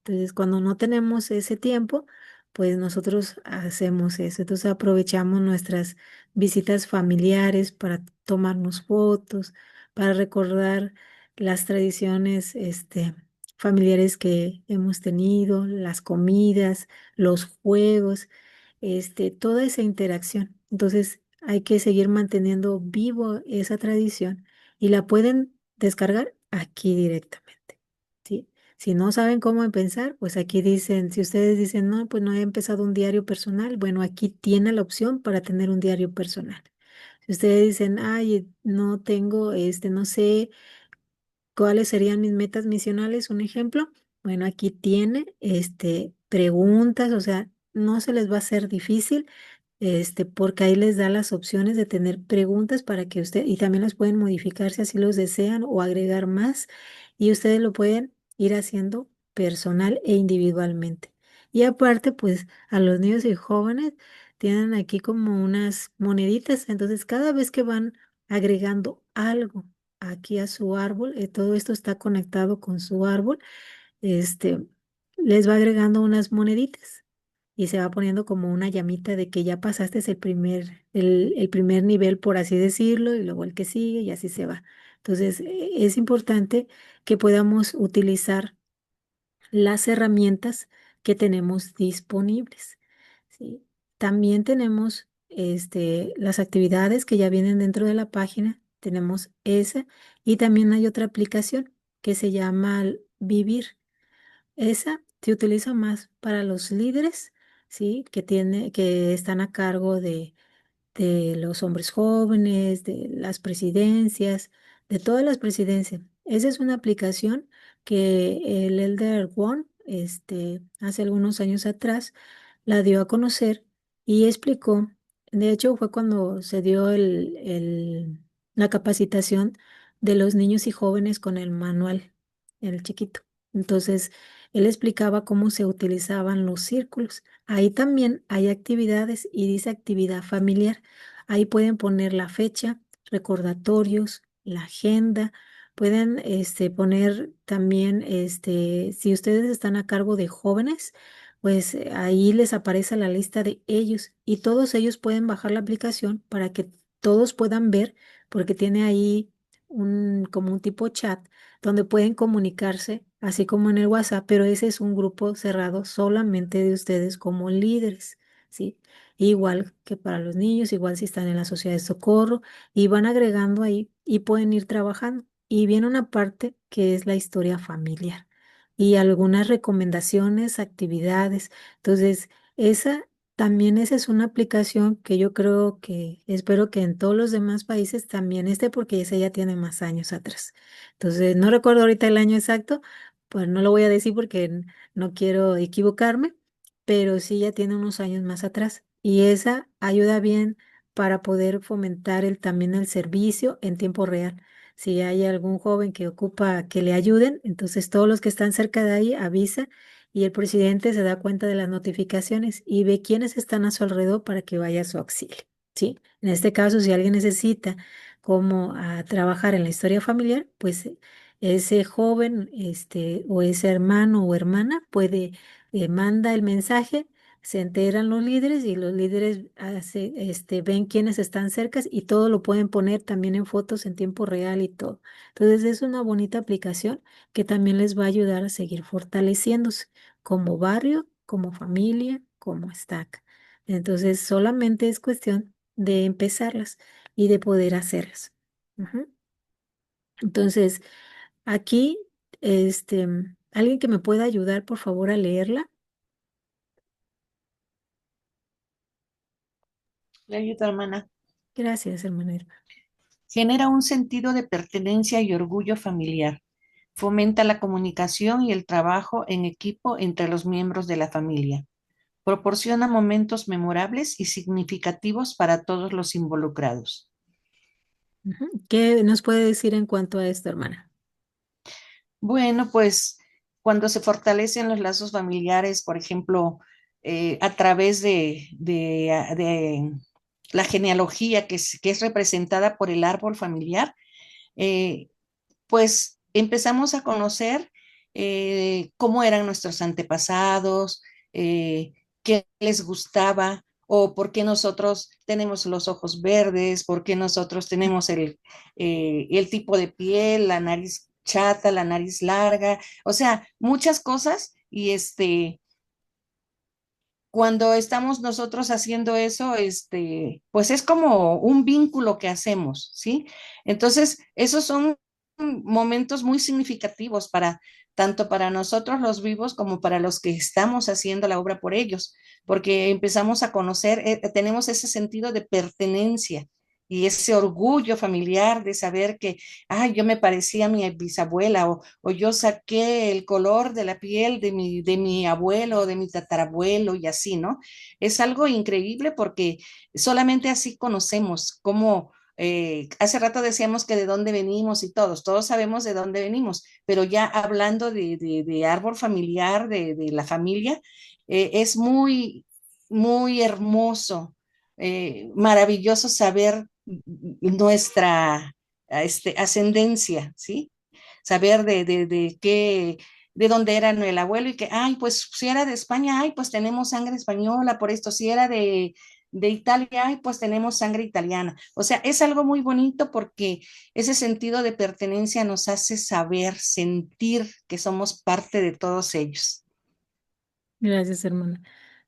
Entonces, cuando no tenemos ese tiempo, pues nosotros hacemos eso. Entonces, aprovechamos nuestras visitas familiares para tomarnos fotos, para recordar las tradiciones, familiares que hemos tenido, las comidas, los juegos, toda esa interacción. Entonces, hay que seguir manteniendo vivo esa tradición y la pueden descargar aquí directamente, ¿sí? Si no saben cómo empezar, pues aquí dicen, si ustedes dicen, no, pues no he empezado un diario personal, bueno, aquí tiene la opción para tener un diario personal. Si ustedes dicen, ay, no tengo, no sé cuáles serían mis metas misionales, un ejemplo, bueno, aquí tiene, preguntas, o sea, no se les va a hacer difícil, porque ahí les da las opciones de tener preguntas para que usted, y también las pueden modificar si así los desean o agregar más, y ustedes lo pueden ir haciendo personal e individualmente. Y aparte, pues a los niños y jóvenes tienen aquí como unas moneditas, entonces cada vez que van agregando algo aquí a su árbol, todo esto está conectado con su árbol, este, les va agregando unas moneditas y se va poniendo como una llamita de que ya pasaste el primer nivel, por así decirlo, y luego el que sigue y así se va. Entonces, es importante que podamos utilizar las herramientas que tenemos disponibles, ¿sí? También tenemos las actividades que ya vienen dentro de la página, tenemos esa y también hay otra aplicación que se llama Vivir. Esa se utiliza más para los líderes, ¿sí? Que están a cargo de los hombres jóvenes, de las presidencias, de todas las presidencias. Esa es una aplicación que el Elder One, hace algunos años atrás, la dio a conocer y explicó. De hecho, fue cuando se dio la capacitación de los niños y jóvenes con el manual, el chiquito. Entonces, él explicaba cómo se utilizaban los círculos. Ahí también hay actividades y dice actividad familiar. Ahí pueden poner la fecha, recordatorios, la agenda. Pueden poner también, si ustedes están a cargo de jóvenes, pues ahí les aparece la lista de ellos y todos ellos pueden bajar la aplicación para que todos puedan ver, porque tiene ahí como un tipo chat donde pueden comunicarse, así como en el WhatsApp, pero ese es un grupo cerrado solamente de ustedes como líderes, ¿sí? Igual que para los niños, igual si están en la sociedad de socorro, y van agregando ahí y pueden ir trabajando. Y viene una parte que es la historia familiar y algunas recomendaciones, actividades. Entonces, esa es una aplicación que yo creo que, espero que en todos los demás países también esté, porque esa ya tiene más años atrás. Entonces, no recuerdo ahorita el año exacto, pues no lo voy a decir porque no quiero equivocarme, pero sí ya tiene unos años más atrás. Y esa ayuda bien para poder fomentar también el servicio en tiempo real. Si hay algún joven que ocupa que le ayuden, entonces todos los que están cerca de ahí avisa y el presidente se da cuenta de las notificaciones y ve quiénes están a su alrededor para que vaya a su auxilio, ¿sí? En este caso, si alguien necesita cómo trabajar en la historia familiar, pues ese joven, o ese hermano o hermana manda el mensaje, se enteran los líderes y los líderes ven quiénes están cerca y todo lo pueden poner también en fotos en tiempo real y todo. Entonces es una bonita aplicación que también les va a ayudar a seguir fortaleciéndose como barrio, como familia, como stack. Entonces solamente es cuestión de empezarlas y de poder hacerlas. Ujú. Entonces, aquí, alguien que me pueda ayudar, por favor, a leerla. Le ayudo, hermana. Gracias, hermana Irma. Genera un sentido de pertenencia y orgullo familiar. Fomenta la comunicación y el trabajo en equipo entre los miembros de la familia. Proporciona momentos memorables y significativos para todos los involucrados. Ujú. ¿Qué nos puede decir en cuanto a esto, hermana? Bueno, pues cuando se fortalecen los lazos familiares, por ejemplo, a través de la genealogía que es representada por el árbol familiar, eh, pues empezamos a conocer cómo eran nuestros antepasados, qué les gustaba o por qué nosotros tenemos los ojos verdes, por qué nosotros tenemos el tipo de piel, la nariz chata, la nariz larga, o sea, muchas cosas y cuando estamos nosotros haciendo eso, pues es como un vínculo que hacemos, ¿sí? Entonces, esos son momentos muy significativos para tanto para nosotros los vivos como para los que estamos haciendo la obra por ellos, porque empezamos a conocer, tenemos ese sentido de pertenencia y ese orgullo familiar de saber que, ay, yo me parecía a mi bisabuela o yo saqué el color de la piel de mi abuelo o de mi tatarabuelo y así, ¿no? Es algo increíble porque solamente así conocemos cómo, hace rato decíamos que de dónde venimos y todos sabemos de dónde venimos, pero ya hablando de árbol familiar, de la familia, es muy hermoso, maravilloso saber nuestra ascendencia, ¿sí? Saber de qué, de dónde era el abuelo y que, ay, pues si era de España, ay, pues tenemos sangre española por esto, si era de Italia, ay, pues tenemos sangre italiana. O sea, es algo muy bonito porque ese sentido de pertenencia nos hace saber, sentir que somos parte de todos ellos. Gracias, hermana.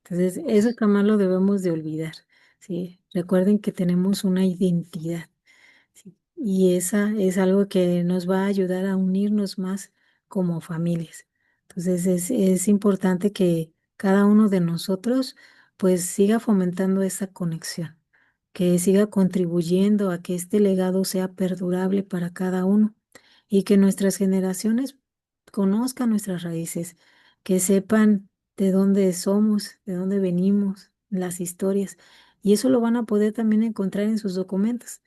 Entonces, eso jamás lo debemos de olvidar, ¿sí? Recuerden que tenemos una identidad, ¿sí? Y esa es algo que nos va a ayudar a unirnos más como familias. Entonces, es importante que cada uno de nosotros, pues, siga fomentando esa conexión, que siga contribuyendo a que este legado sea perdurable para cada uno y que nuestras generaciones conozcan nuestras raíces, que sepan de dónde somos, de dónde venimos, las historias. Y eso lo van a poder también encontrar en sus documentos.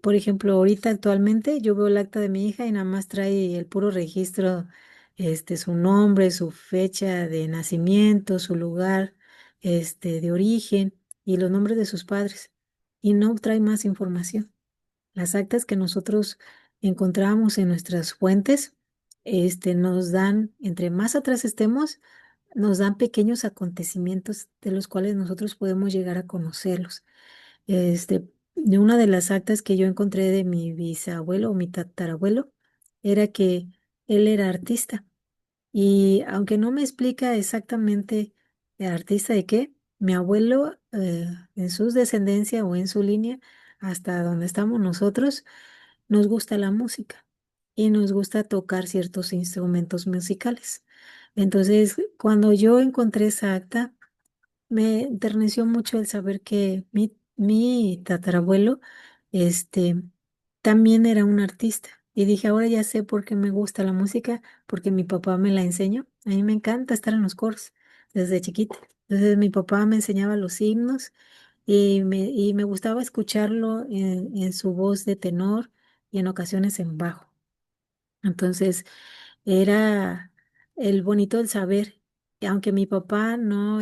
Por ejemplo, ahorita actualmente yo veo el acta de mi hija y nada más trae el puro registro, su nombre, su fecha de nacimiento, su lugar, de origen y los nombres de sus padres. Y no trae más información. Las actas que nosotros encontramos en nuestras fuentes, nos dan, entre más atrás estemos, nos dan pequeños acontecimientos de los cuales nosotros podemos llegar a conocerlos. De una de las actas que yo encontré de mi bisabuelo o mi tatarabuelo era que él era artista. Y aunque no me explica exactamente artista de qué, mi abuelo, en su descendencia o en su línea, hasta donde estamos nosotros, nos gusta la música y nos gusta tocar ciertos instrumentos musicales. Entonces, cuando yo encontré esa acta, me enterneció mucho el saber que mi tatarabuelo, este, también era un artista. Y dije, ahora ya sé por qué me gusta la música, porque mi papá me la enseñó. A mí me encanta estar en los coros desde chiquita. Entonces mi papá me enseñaba los himnos y me gustaba escucharlo en su voz de tenor y en ocasiones en bajo. Entonces, era el bonito del saber, que aunque mi papá no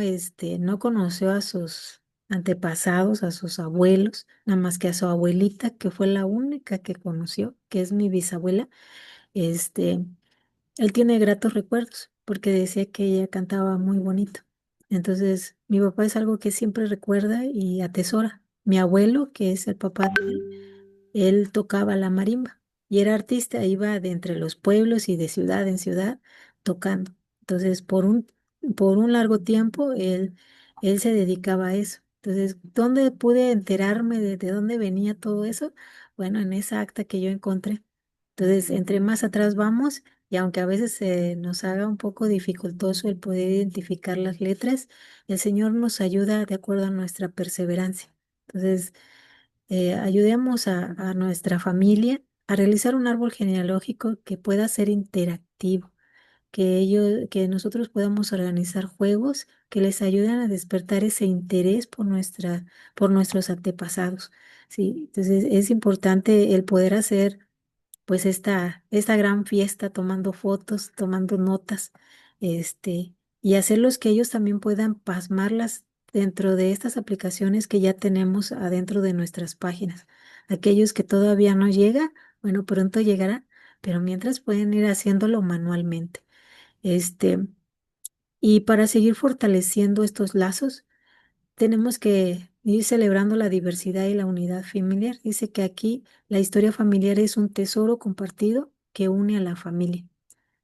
conoció a sus antepasados, a sus abuelos, nada más que a su abuelita, que fue la única que conoció, que es mi bisabuela, este, él tiene gratos recuerdos, porque decía que ella cantaba muy bonito. Entonces, mi papá es algo que siempre recuerda y atesora. Mi abuelo, que es el papá de él tocaba la marimba y era artista, iba de entre los pueblos y de ciudad en ciudad tocando. Entonces, por un largo tiempo, él se dedicaba a eso. Entonces, ¿dónde pude enterarme de dónde venía todo eso? Bueno, en esa acta que yo encontré. Entonces, entre más atrás vamos, y aunque a veces se nos haga un poco dificultoso el poder identificar las letras, el Señor nos ayuda de acuerdo a nuestra perseverancia. Entonces, ayudemos a nuestra familia a realizar un árbol genealógico que pueda ser interactivo, que nosotros podamos organizar juegos que les ayuden a despertar ese interés por nuestros antepasados. ¿Sí? Entonces es importante el poder hacer pues esta gran fiesta tomando fotos, tomando notas, y hacerlos que ellos también puedan pasmarlas dentro de estas aplicaciones que ya tenemos adentro de nuestras páginas. Aquellos que todavía no llega, bueno, pronto llegará, pero mientras pueden ir haciéndolo manualmente. Este, y para seguir fortaleciendo estos lazos, tenemos que ir celebrando la diversidad y la unidad familiar. Dice que aquí la historia familiar es un tesoro compartido que une a la familia.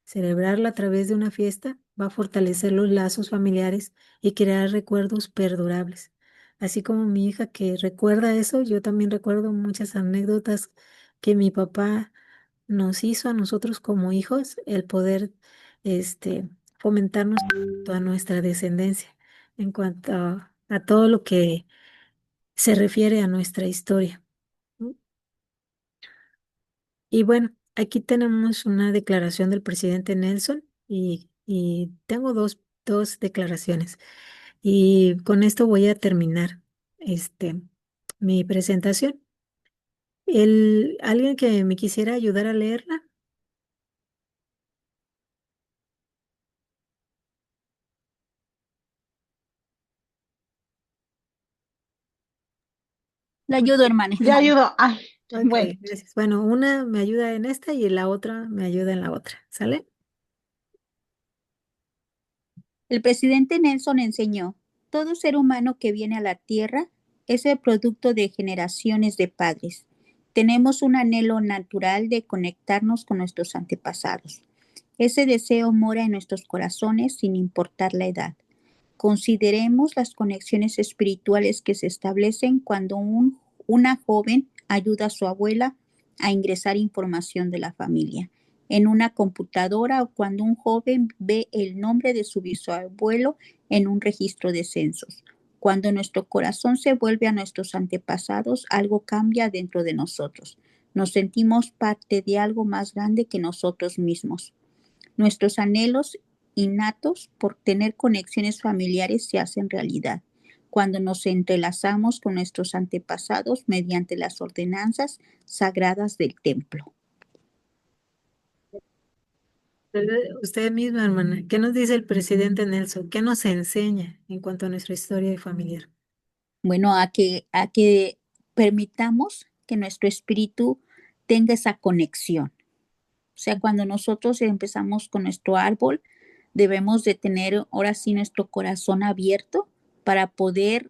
Celebrarla a través de una fiesta va a fortalecer los lazos familiares y crear recuerdos perdurables. Así como mi hija que recuerda eso, yo también recuerdo muchas anécdotas que mi papá nos hizo a nosotros como hijos, el poder este, fomentarnos toda nuestra descendencia en cuanto a todo lo que se refiere a nuestra historia. ¿No? Y bueno, aquí tenemos una declaración del presidente Nelson y tengo dos declaraciones. Y con esto voy a terminar mi presentación. ¿Alguien que me quisiera ayudar a leerla? Le ayudo, hermana. Le ayudo. Ay, Ok, Bueno, gracias. Bueno, una me ayuda en esta y la otra me ayuda en la otra. ¿Sale? El presidente Nelson enseñó, todo ser humano que viene a la Tierra es el producto de generaciones de padres. Tenemos un anhelo natural de conectarnos con nuestros antepasados. Ese deseo mora en nuestros corazones sin importar la edad. Consideremos las conexiones espirituales que se establecen cuando una joven ayuda a su abuela a ingresar información de la familia en una computadora, o cuando un joven ve el nombre de su bisabuelo en un registro de censos. Cuando nuestro corazón se vuelve a nuestros antepasados, algo cambia dentro de nosotros. Nos sentimos parte de algo más grande que nosotros mismos. Nuestros anhelos innatos por tener conexiones familiares se hacen realidad cuando nos entrelazamos con nuestros antepasados mediante las ordenanzas sagradas del templo. Usted misma, hermana, ¿qué nos dice el presidente Nelson? ¿Qué nos enseña en cuanto a nuestra historia familiar? Bueno, a que permitamos que nuestro espíritu tenga esa conexión. O sea, cuando nosotros empezamos con nuestro árbol, debemos de tener ahora sí nuestro corazón abierto para poder,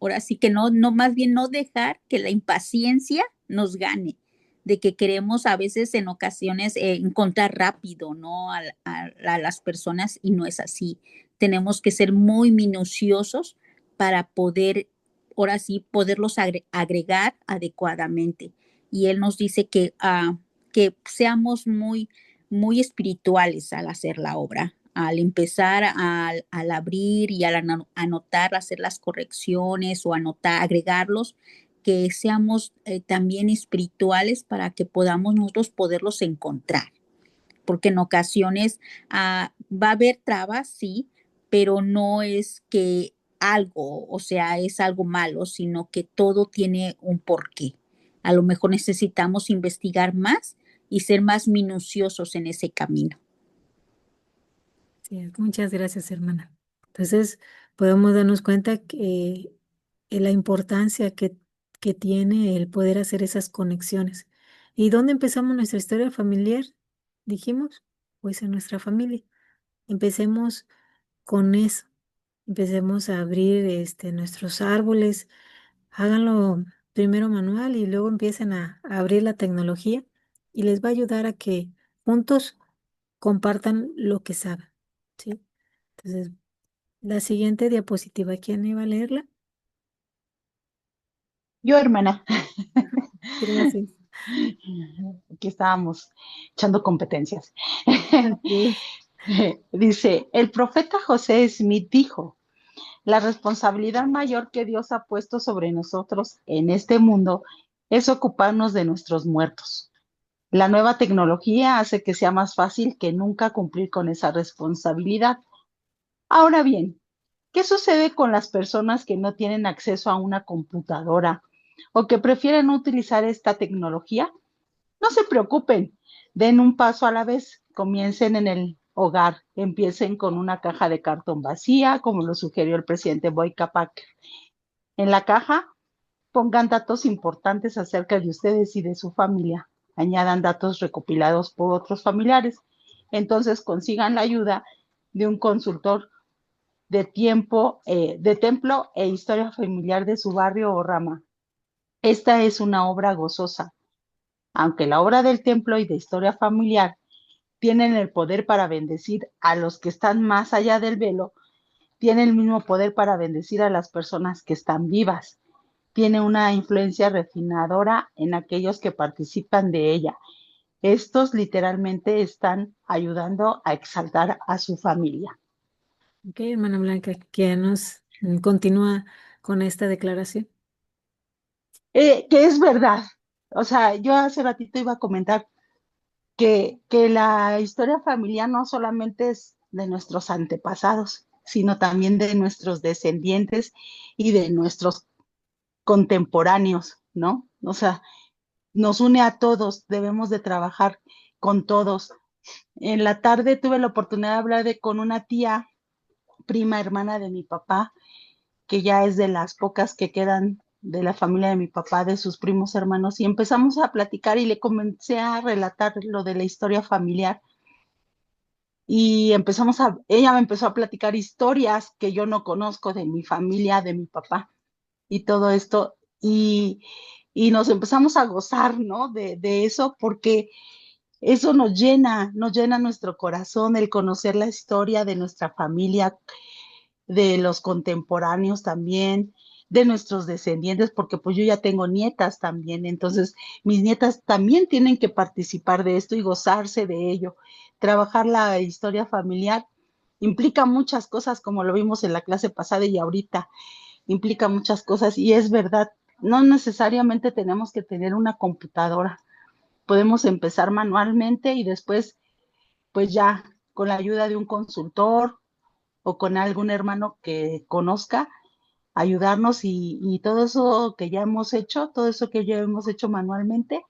ahora sí que no, más bien no dejar que la impaciencia nos gane, de que queremos a veces en ocasiones encontrar rápido, ¿no? A las personas, y no es así. Tenemos que ser muy minuciosos para poder, ahora sí, poderlos agregar adecuadamente. Y él nos dice que seamos muy espirituales al hacer la obra, al empezar, al abrir y al anotar, hacer las correcciones o anotar, agregarlos, que seamos también espirituales para que podamos nosotros poderlos encontrar. Porque en ocasiones va a haber trabas, sí, pero no es que algo, o sea, es algo malo, sino que todo tiene un porqué. A lo mejor necesitamos investigar más y ser más minuciosos en ese camino. Sí, muchas gracias, hermana. Entonces, podemos darnos cuenta que la importancia que tiene el poder hacer esas conexiones. ¿Y dónde empezamos nuestra historia familiar? Dijimos, pues en nuestra familia. Empecemos con eso. Empecemos a abrir nuestros árboles. Háganlo primero manual y luego empiecen a abrir la tecnología y les va a ayudar a que juntos compartan lo que saben. ¿Sí? Entonces, la siguiente diapositiva, ¿quién iba a leerla? yo, hermana, Gracias. aquí estábamos echando competencias. Ok. Dice, el profeta José Smith dijo, la responsabilidad mayor que Dios ha puesto sobre nosotros en este mundo es ocuparnos de nuestros muertos. La nueva tecnología hace que sea más fácil que nunca cumplir con esa responsabilidad. Ahora bien, ¿qué sucede con las personas que no tienen acceso a una computadora o que prefieren no utilizar esta tecnología? No se preocupen, den un paso a la vez, comiencen en el hogar, empiecen con una caja de cartón vacía, como lo sugirió el presidente Boyka Packer. En la caja pongan datos importantes acerca de ustedes y de su familia. Añadan datos recopilados por otros familiares. Entonces consigan la ayuda de un consultor de templo e historia familiar de su barrio o rama. Esta es una obra gozosa. Aunque la obra del templo y de historia familiar tienen el poder para bendecir a los que están más allá del velo, tiene el mismo poder para bendecir a las personas que están vivas. Tiene una influencia refinadora en aquellos que participan de ella. Estos literalmente están ayudando a exaltar a su familia. Ok, hermana Blanca, que nos continúa con esta declaración. Que es verdad. O sea, yo hace ratito iba a comentar que la historia familiar no solamente es de nuestros antepasados, sino también de nuestros descendientes y de nuestros contemporáneos, ¿no? O sea, nos une a todos, debemos de trabajar con todos. En la tarde tuve la oportunidad de hablar con una tía, prima hermana de mi papá, que ya es de las pocas que quedan de la familia de mi papá, de sus primos hermanos, y empezamos a platicar y le comencé a relatar lo de la historia familiar. Y ella me empezó a platicar historias que yo no conozco de mi familia, de mi papá y todo esto. Y nos empezamos a gozar, ¿no? De eso, porque eso nos llena nuestro corazón, el conocer la historia de nuestra familia, de los contemporáneos también, de nuestros descendientes, porque pues yo ya tengo nietas también, entonces mis nietas también tienen que participar de esto y gozarse de ello. Trabajar la historia familiar implica muchas cosas, como lo vimos en la clase pasada y ahorita, implica muchas cosas y es verdad, no necesariamente tenemos que tener una computadora, podemos empezar manualmente y después pues ya con la ayuda de un consultor o con algún hermano que conozca, ayudarnos y todo eso que ya hemos hecho, todo eso que ya hemos hecho manualmente,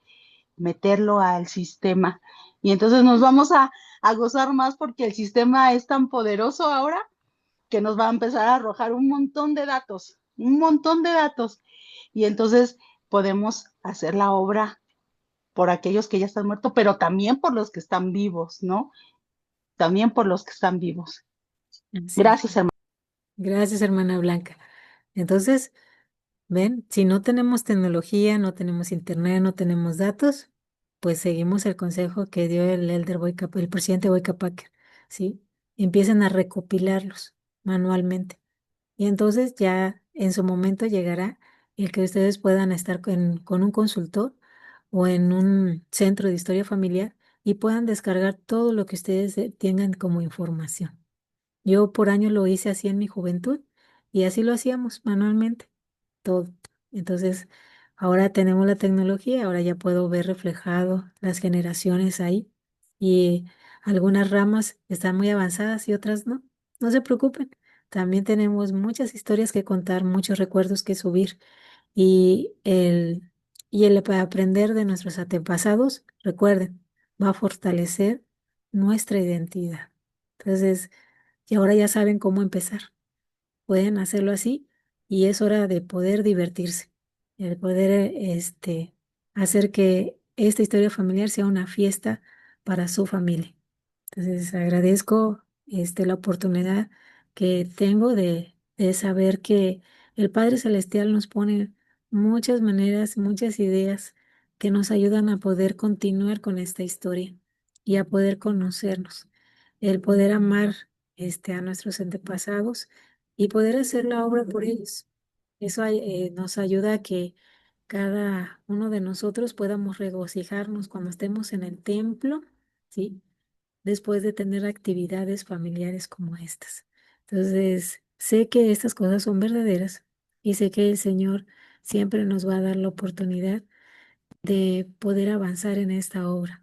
meterlo al sistema. Y entonces nos vamos a gozar más porque el sistema es tan poderoso ahora que nos va a empezar a arrojar un montón de datos, un montón de datos. Y entonces podemos hacer la obra por aquellos que ya están muertos, pero también por los que están vivos, ¿no? También por los que están vivos. Sí. Gracias, hermano. Gracias, hermana Blanca. Entonces, ven, si no tenemos tecnología, no tenemos internet, no tenemos datos, pues seguimos el consejo que dio el elder el presidente Boyka Packer, ¿sí? Empiecen a recopilarlos manualmente. Y entonces ya en su momento llegará el que ustedes puedan estar con un consultor o en un centro de historia familiar y puedan descargar todo lo que ustedes tengan como información. Yo por años lo hice así en mi juventud y así lo hacíamos manualmente, todo. Entonces, ahora tenemos la tecnología, ahora ya puedo ver reflejado las generaciones ahí y algunas ramas están muy avanzadas y otras no. No se preocupen, también tenemos muchas historias que contar, muchos recuerdos que subir y el aprender de nuestros antepasados, recuerden, va a fortalecer nuestra identidad. Entonces, y ahora ya saben cómo empezar. Pueden hacerlo así y es hora de poder divertirse, de poder hacer que esta historia familiar sea una fiesta para su familia. Entonces agradezco la oportunidad que tengo de saber que el Padre Celestial nos pone muchas maneras, muchas ideas que nos ayudan a poder continuar con esta historia y a poder conocernos, el poder amar a nuestros antepasados y poder hacer la obra por ellos. Eso nos ayuda a que cada uno de nosotros podamos regocijarnos cuando estemos en el templo, ¿sí? Después de tener actividades familiares como estas. Entonces, sé que estas cosas son verdaderas y sé que el Señor siempre nos va a dar la oportunidad de poder avanzar en esta obra.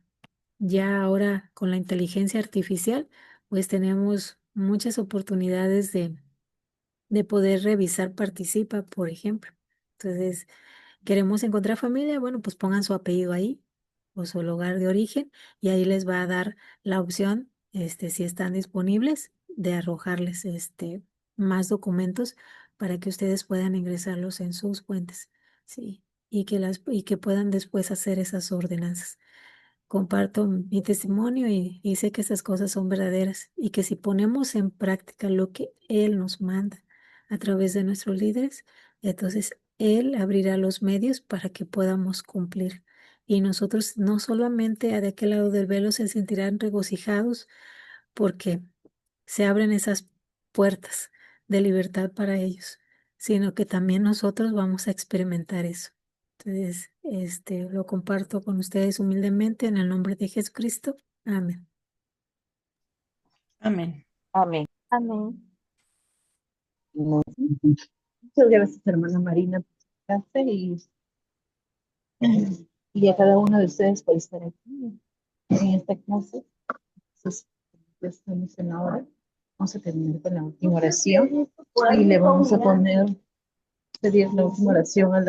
Ya ahora con la inteligencia artificial, pues tenemos muchas oportunidades de poder revisar Participa, por ejemplo. Entonces, queremos encontrar familia, bueno, pues pongan su apellido ahí o su lugar de origen y ahí les va a dar la opción, si están disponibles, de arrojarles más documentos para que ustedes puedan ingresarlos en sus fuentes, sí, y que puedan después hacer esas ordenanzas. Comparto mi testimonio y sé que esas cosas son verdaderas y que si ponemos en práctica lo que Él nos manda a través de nuestros líderes, entonces Él abrirá los medios para que podamos cumplir. Y nosotros no solamente de aquel lado del velo se sentirán regocijados porque se abren esas puertas de libertad para ellos, sino que también nosotros vamos a experimentar eso. Entonces, lo comparto con ustedes humildemente en el nombre de Jesucristo. Amén. Amén. Amén. Amén. Muchas gracias, hermana Marina, por su clase y a cada uno de ustedes por estar aquí en esta clase. Entonces, ya estamos en la hora. Vamos a terminar con la última oración y le vamos a pedir la última oración a la